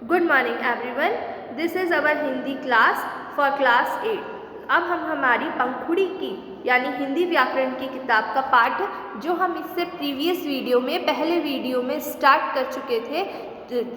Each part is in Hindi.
Good morning everyone. This is our Hindi class for class 8. अब हम हमारी पंखुड़ी की यानी हिंदी व्याकरण की किताब का पाठ जो हम इससे प्रीवियस वीडियो में पहले वीडियो में स्टार्ट कर चुके थे,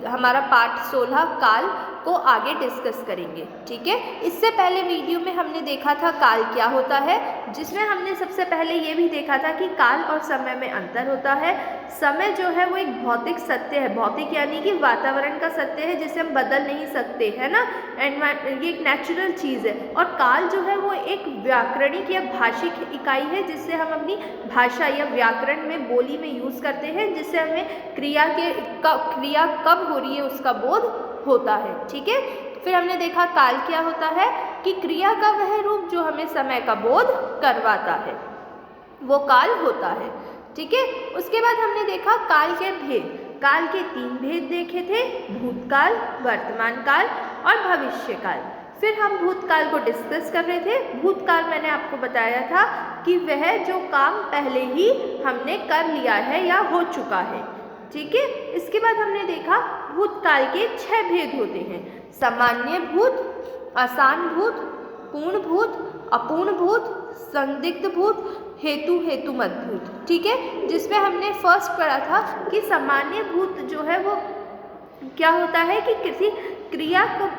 हमारा पाठ 16 काल को आगे डिस्कस करेंगे। ठीक है, इससे पहले वीडियो में हमने देखा था काल क्या होता है, जिसमें हमने सबसे पहले ये भी देखा था कि काल और समय में अंतर होता है। समय जो है वो एक भौतिक सत्य है, भौतिक यानी कि वातावरण का सत्य है जिसे हम बदल नहीं सकते, है ना, ये एक नेचुरल चीज़ है। और काल जो है वो एक व्याकरणिक या भाषिक इकाई है जिससे हम अपनी भाषा या व्याकरण में बोली में यूज़ करते हैं, जिससे हमें क्रिया कब हो रही है उसका बोध होता है। ठीक है, फिर हमने देखा काल क्या होता है कि क्रिया का वह रूप जो हमें समय का बोध करवाता है वो काल होता है। ठीक है, उसके बाद हमने देखा काल के भेद। काल के 3 भेद देखे थे, भूतकाल, वर्तमान काल और भविष्य काल। फिर हम भूतकाल को डिस्कस कर रहे थे। भूतकाल मैंने आपको बताया था कि वह जो काम पहले ही हमने कर लिया है या हो चुका है। ठीक है, इसके बाद हमने देखा भूतकाल के 6 भेद होते हैं, सामान्य भूत, आसान भूत, पूर्ण भूत, अपूर्ण भूत, संदिग्ध भूत, हेतुमत भूत। ठीक है, जिसमें हमने फर्स्ट पढ़ा था कि सामान्य भूत जो है वो क्या होता है कि किसी क्रिया को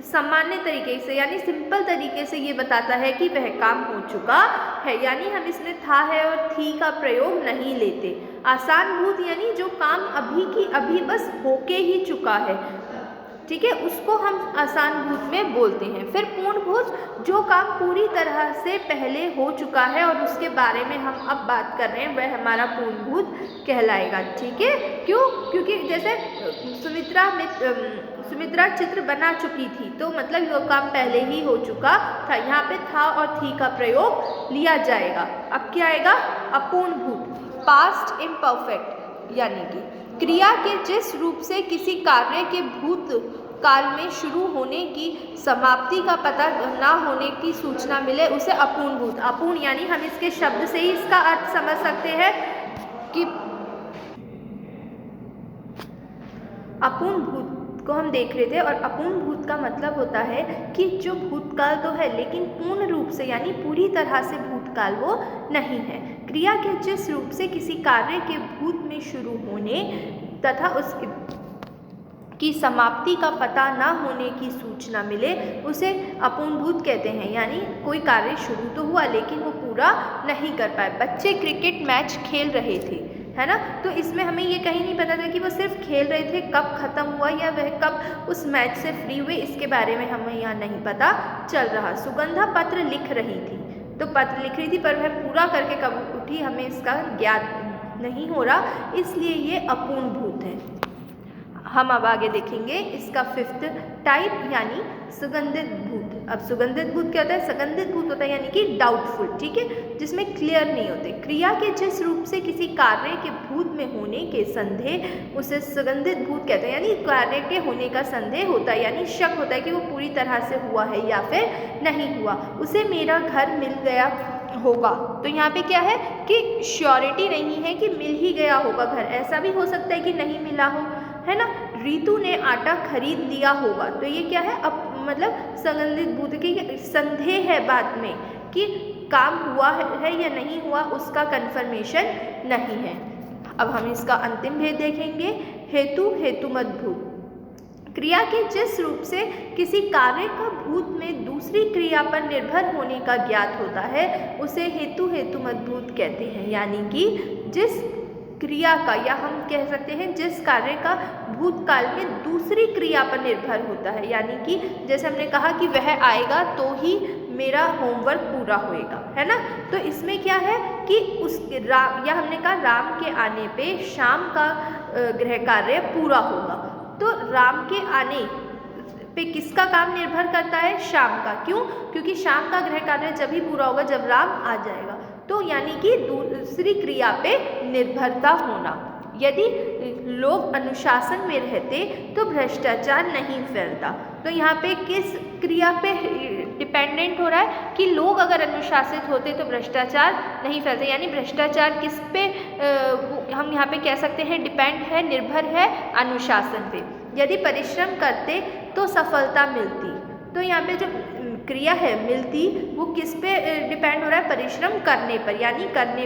सामान्य तरीके से यानी सिंपल तरीके से ये बताता है कि वह काम हो चुका है, यानी हम इसमें था है और थी का प्रयोग नहीं लेते। आसान भूत यानी जो काम अभी की अभी बस होके ही चुका है, ठीक है, उसको हम आसान भूत में बोलते हैं। फिर पूर्ण भूत जो काम पूरी तरह से पहले हो चुका है और उसके बारे में हम अब बात कर रहे हैं, वह हमारा पूर्ण भूत कहलाएगा। ठीक है, क्यों? क्योंकि जैसे सुमित्रा चित्र बना चुकी थी तो मतलब वो काम पहले ही हो चुका था, यहाँ पे था और थी का प्रयोग लिया जाएगा। अब क्या आएगा? अपूर्ण भूत, पास्ट इम्परफेक्ट, यानी कि क्रिया के जिस रूप से किसी कार्य के भूत काल में शुरू होने की समाप्ति का पता ना होने की सूचना मिले उसे अपूर्ण भूत। अपूर्ण यानी हम इसके शब्द से ही इसका अर्थ समझ सकते हैं कि अपूर्ण भूत को हम देख रहे थे, और अपूर्ण भूत का मतलब होता है कि जो भूतकाल तो है लेकिन पूर्ण रूप से यानी पूरी तरह से भूतकाल वो नहीं है। क्रिया के जिस रूप से किसी कार्य के भूत में शुरू होने तथा उसकी समाप्ति का पता ना होने की सूचना मिले उसे अपूर्ण भूत कहते हैं। यानी कोई कार्य शुरू तो हुआ लेकिन वो पूरा नहीं कर पाए। बच्चे क्रिकेट मैच खेल रहे थे, है ना, तो इसमें हमें ये कहीं नहीं पता था कि वो सिर्फ खेल रहे थे, कब ख़त्म हुआ या वह कब उस मैच से फ्री हुए, इसके बारे में हमें यहाँ नहीं पता चल रहा। सुगंधा पत्र लिख रही थी, तो पत्र लिख रही थी पर वह पूरा करके कब उठी हमें इसका ज्ञात नहीं हो रहा, इसलिए ये अपूर्ण भूत है। हम अब आगे देखेंगे इसका 5th टाइप यानी सुगंधित भूत। अब सुगंधित भूत क्या होता है? सुगंधित भूत होता है यानी कि डाउटफुल, ठीक है, जिसमें क्लियर नहीं होते। क्रिया के जिस रूप से किसी कार्य के भूत में होने के संदेह उसे सुगंधित भूत कहते हैं। यानी कार्य के होने का संदेह होता है, यानी शक होता है कि वो पूरी तरह से हुआ है या फिर नहीं हुआ। उसे मेरा घर मिल गया होगा, तो यहाँ पे क्या है कि श्योरिटी नहीं है कि मिल ही गया होगा घर, ऐसा भी हो सकता है कि नहीं मिला हो, है ना। ऋतु ने आटा खरीद लिया होगा, तो ये क्या है? अब मतलब सुगंधित भूत की संदेह है बात में कि काम हुआ है या नहीं हुआ, उसका कंफर्मेशन नहीं है। अब हम इसका अंतिम भेद देखेंगे, हेतुमत भूत। क्रिया के जिस रूप से किसी कार्य का भूत में दूसरी क्रिया पर निर्भर होने का ज्ञात होता है उसे हेतुमत भूत कहते हैं। यानी कि जिस क्रिया का, या हम कह सकते हैं जिस कार्य का भूतकाल में दूसरी क्रिया पर निर्भर होता है, यानी कि जैसे हमने कहा कि वह आएगा तो ही मेरा होमवर्क पूरा होएगा, है ना, तो इसमें क्या है कि उस राम, या हमने कहा राम के आने पे शाम का गृह कार्य पूरा होगा, तो राम के आने पे किसका काम निर्भर करता है? शाम का। क्यों? क्योंकि शाम का गृह कार्य जब ही पूरा होगा जब राम आ जाएगा, तो यानी कि दूसरी क्रिया पे निर्भरता होना। यदि लोग अनुशासन में रहते तो भ्रष्टाचार नहीं फैलता, तो यहाँ पे किस क्रिया पे डिपेंडेंट हो रहा है कि लोग अगर अनुशासित होते तो भ्रष्टाचार नहीं फैलते, यानी भ्रष्टाचार किस पे हम यहाँ पे कह सकते हैं डिपेंड है, निर्भर है अनुशासन पे। यदि परिश्रम करते तो सफलता मिलती, तो यहाँ पे जो क्रिया है मिलती वो किस पे डिपेंड हो रहा है, परिश्रम करने पर, यानी करने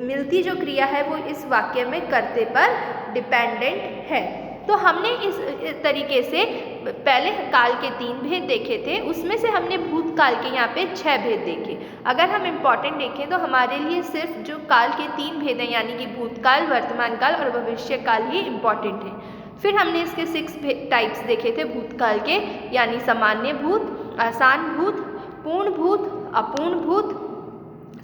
मिलती जो क्रिया है वो इस वाक्य में करते पर डिपेंडेंट है। तो हमने इस तरीके से पहले काल के 3 भेद देखे थे, उसमें से हमने भूतकाल के यहाँ पे 6 भेद देखे। अगर हम इम्पॉर्टेंट देखें तो हमारे लिए सिर्फ जो काल के 3 भेद हैं यानी कि भूतकाल, वर्तमान काल और भविष्य काल ही इम्पॉर्टेंट हैं। फिर हमने इसके 6 टाइप्स देखे थे भूतकाल के, यानी सामान्य भूत, आसान भूत, पूर्ण भूत, अपूर्ण भूत,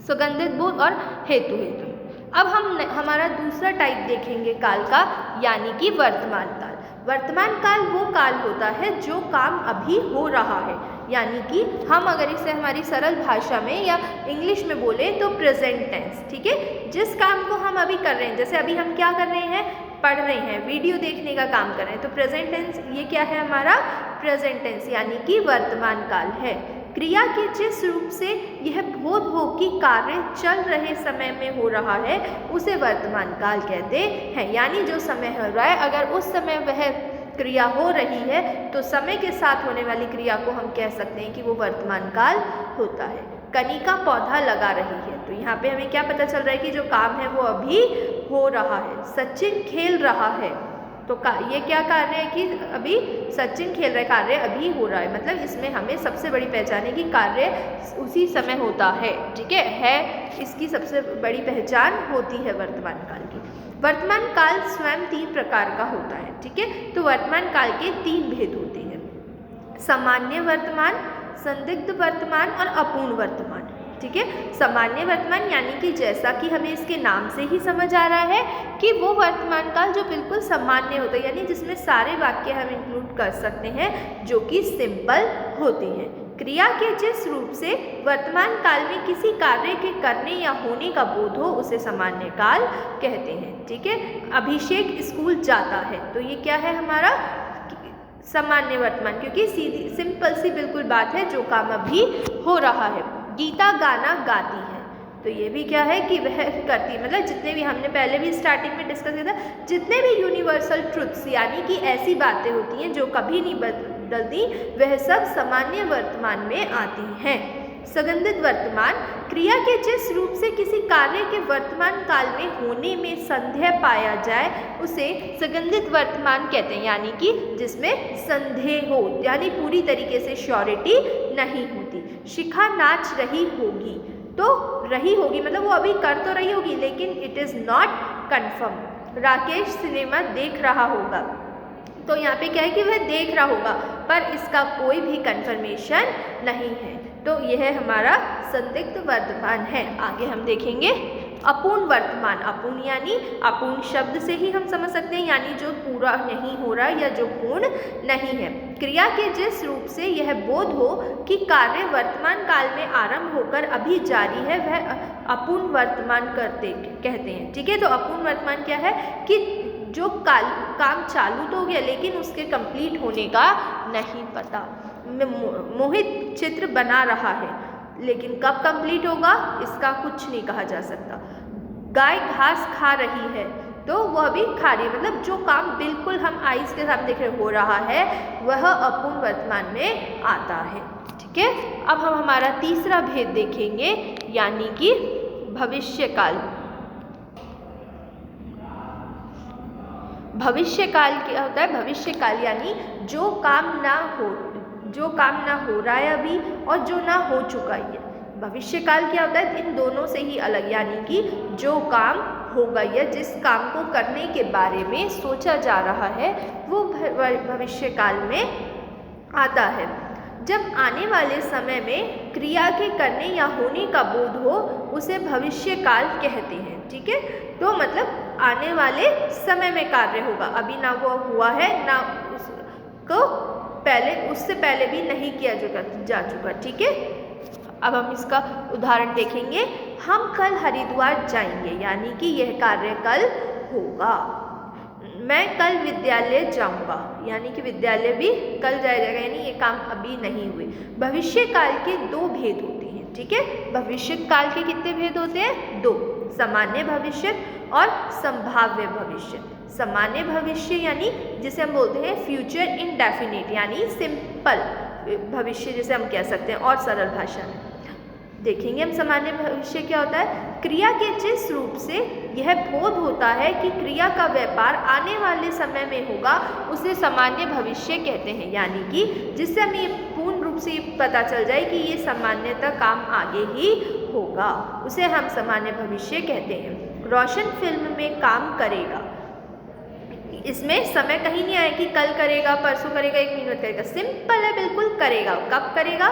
सुगंधित भूत और हेतु हेतु। अब हम हमारा दूसरा टाइप देखेंगे काल का, यानी कि वर्तमान काल। वर्तमान काल वो काल होता है जो काम अभी हो रहा है, यानी कि हम अगर इसे हमारी सरल भाषा में या इंग्लिश में बोले तो प्रेजेंट टेंस, ठीक है। जिस काम को हम अभी कर रहे हैं, जैसे अभी हम क्या कर रहे हैं, पढ़ रहे हैं, वीडियो देखने का काम कर रहे हैं, तो प्रेजेंट टेंस ये क्या है हमारा प्रेजेंट टेंस, यानी कि वर्तमान काल है। क्रिया के जिस रूप से यह बोध हो कि कार्य चल रहे समय में हो रहा है उसे वर्तमान काल कहते हैं, यानी जो समय हो रहा है अगर उस समय वह क्रिया हो रही है तो समय के साथ होने वाली क्रिया को हम कह सकते हैं कि वो वर्तमान काल होता है। कनिका पौधा लगा रही है, तो यहाँ पे हमें क्या पता चल रहा है कि जो काम है वो अभी हो रहा है। सचिन खेल रहा है, तो ये क्या कार्य है कि अभी सचिन खेल रहे, कार्य अभी हो रहा है, मतलब इसमें हमें सबसे बड़ी पहचान है कि कार्य उसी समय होता है, ठीक है, इसकी सबसे बड़ी पहचान होती है वर्तमान काल की। वर्तमान काल स्वयं 3 प्रकार का होता है, ठीक है। तो वर्तमान काल के 3 भेद होते हैं, सामान्य वर्तमान, संदिग्ध वर्तमान और अपूर्ण वर्तमान, ठीक है। सामान्य वर्तमान यानी कि जैसा कि हमें इसके नाम से ही समझ आ रहा है कि वो वर्तमान काल जो बिल्कुल सामान्य होता है, यानी जिसमें सारे वाक्य हम इंक्लूड कर सकते हैं जो कि सिंपल होती हैं। क्रिया के जिस रूप से वर्तमान काल में किसी कार्य के करने या होने का बोध हो उसे सामान्य काल कहते हैं, ठीक है। अभिषेक स्कूल जाता है, तो ये क्या है हमारा सामान्य वर्तमान, क्योंकि सीधी सिंपल सी बिल्कुल बात है, जो काम अभी हो रहा है। गीता गाना गाती है, तो ये भी क्या है कि वह करती है, मतलब जितने भी हमने पहले भी स्टार्टिंग में डिस्कस किया था, जितने भी यूनिवर्सल ट्रुथ्स यानी कि ऐसी बातें होती हैं जो कभी नहीं बदलती, वह सब सामान्य वर्तमान में आती हैं। सुगंधित वर्तमान, क्रिया के जिस रूप से किसी कार्य के वर्तमान काल में होने में संदेह पाया जाए उसे सुगंधित वर्तमान कहते हैं, यानी कि जिसमें संदेह हो, यानी पूरी तरीके से श्योरिटी नहीं होती। शिखा नाच रही होगी, तो रही होगी मतलब वो अभी कर तो रही होगी लेकिन it is not confirm. Rakesh cinema देख रहा होगा, तो यहाँ पे क्या है कि वह देख रहा होगा पर इसका कोई भी कंफर्मेशन नहीं है, तो यह हमारा संदिग्ध वर्तमान है। आगे हम देखेंगे अपूर्ण वर्तमान। अपूर्ण यानी अपूर्ण शब्द से ही हम समझ सकते हैं, यानी जो पूरा नहीं हो रहा या जो पूर्ण नहीं है। क्रिया के जिस रूप से यह बोध हो कि कार्य वर्तमान काल में आरंभ होकर अभी जारी है वह अपूर्ण वर्तमान कहते हैं, ठीक है। तो अपूर्ण वर्तमान क्या है कि जो काम चालू तो हो गया लेकिन उसके कंप्लीट होने का नहीं पता। मोहित चित्र बना रहा है लेकिन कब कंप्लीट होगा इसका कुछ नहीं कहा जा सकता। गाय घास खा रही है, तो वह भी खा रही है, मतलब जो काम बिल्कुल हम आइज़ के सामने देख रहे हो रहा है वह अपूर्ण वर्तमान में आता है, ठीक है। अब हम हमारा तीसरा भेद देखेंगे, यानी कि भविष्यकाल। भविष्यकाल क्या होता है? भविष्यकाल यानी जो काम ना हो रहा है अभी और जो ना हो चुका है। भविष्यकाल क्या होता है? इन दोनों से ही अलग, यानी कि जो काम होगा या जिस काम को करने के बारे में सोचा जा रहा है वो भविष्यकाल में आता है। जब आने वाले समय में क्रिया के करने या होने का बोध हो उसे भविष्यकाल कहते हैं, ठीक है। तो मतलब आने वाले समय में कार्य होगा, अभी ना वो हुआ है ना उसको उससे पहले भी नहीं किया जा चुका, ठीक है। अब हम इसका उदाहरण देखेंगे। हम कल हरिद्वार जाएंगे, यानी कि यह कार्य कल होगा। मैं कल विद्यालय जाऊंगा, यानी कि विद्यालय भी कल जाया जाएगा, यानी ये काम अभी नहीं हुए। भविष्य काल के दो भेद होते हैं, ठीक है। भविष्य काल के कितने भेद होते हैं? दो, सामान्य भविष्य और संभाव्य भविष्य। सामान्य भविष्य यानी जिसे हम बोलते हैं फ्यूचर इंडेफिनिट, यानी सिंपल भविष्य जिसे हम कह सकते हैं और सरल भाषा में देखेंगे हम। सामान्य भविष्य क्या होता है? क्रिया के जिस रूप से यह बोध होता है कि क्रिया का व्यापार आने वाले समय में होगा उसे सामान्य भविष्य कहते हैं, यानी कि जिससे हमें पूर्ण रूप से पता चल जाए कि ये सामान्यतः काम आगे ही होगा, उसे हम सामान्य भविष्य कहते हैं। रोशन फिल्म में काम करेगा, इसमें समय कहीं नहीं आया कि कल करेगा, परसों करेगा, 1 महीने में करेगा, सिंपल है बिल्कुल, करेगा। कब करेगा?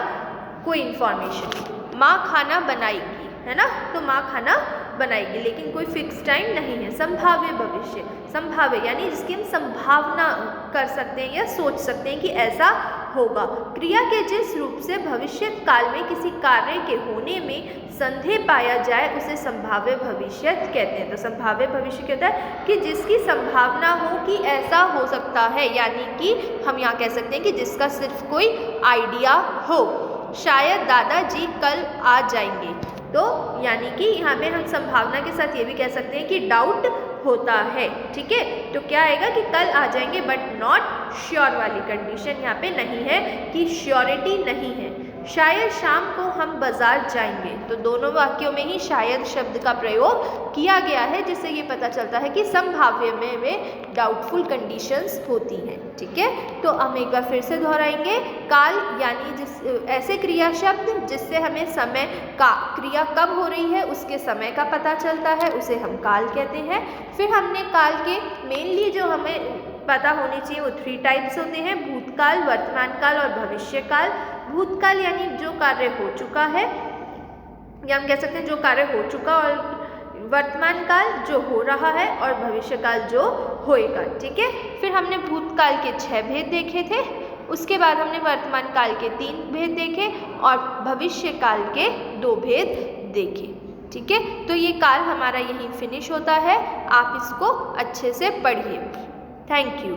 कोई इन्फॉर्मेशन। माँ खाना बनाएगी, है ना, तो माँ खाना बनाएगी, लेकिन कोई फिक्स टाइम नहीं है। संभाव्य भविष्य, संभाव्य यानी जिसकी हम संभावना कर सकते हैं या सोच सकते हैं कि ऐसा होगा। क्रिया के जिस रूप से भविष्य काल में किसी कार्य के होने में संदेह पाया जाए उसे संभाव्य भविष्य कहते हैं। तो संभाव्य भविष्य कहता है कि जिसकी संभावना हो कि ऐसा हो सकता है, यानी कि हम यहाँ कह सकते हैं कि जिसका सिर्फ कोई आइडिया हो। शायद दादाजी कल आ जाएंगे, तो यानी कि यहाँ पे हम संभावना के साथ ये भी कह सकते हैं कि डाउट होता है, ठीक है। तो क्या आएगा कि कल आ जाएंगे, बट नॉट श्योर वाली कंडीशन यहाँ पे नहीं है कि श्योरिटी नहीं है। शायद शाम को हम बाजार जाएंगे, तो दोनों वाक्यों में ही शायद शब्द का प्रयोग किया गया है, जिससे ये पता चलता है कि संभाव्य में डाउटफुल कंडीशंस होती हैं, ठीक है। तो हम एक बार फिर से दोहराएंगे। काल यानी ऐसे क्रिया शब्द जिससे हमें समय का, क्रिया कब हो रही है उसके समय का पता चलता है, उसे हम काल कहते हैं। फिर हमने काल के मेनली जो हमें पता होनी चाहिए वो 3 टाइप्स होते हैं: भूतकाल, वर्तमान काल और भविष्य काल। भूतकाल यानी जो कार्य हो चुका है, या हम कह सकते हैं जो कार्य हो चुका, और वर्तमान काल जो हो रहा है, और भविष्य काल जो होएगा, ठीक है। फिर हमने भूतकाल के 6 भेद देखे थे, उसके बाद हमने वर्तमान काल के 3 भेद देखे और भविष्य काल के 2 भेद देखे, ठीक है। तो ये काल हमारा यहीं फिनिश होता है, आप इसको अच्छे से पढ़िए। Thank you.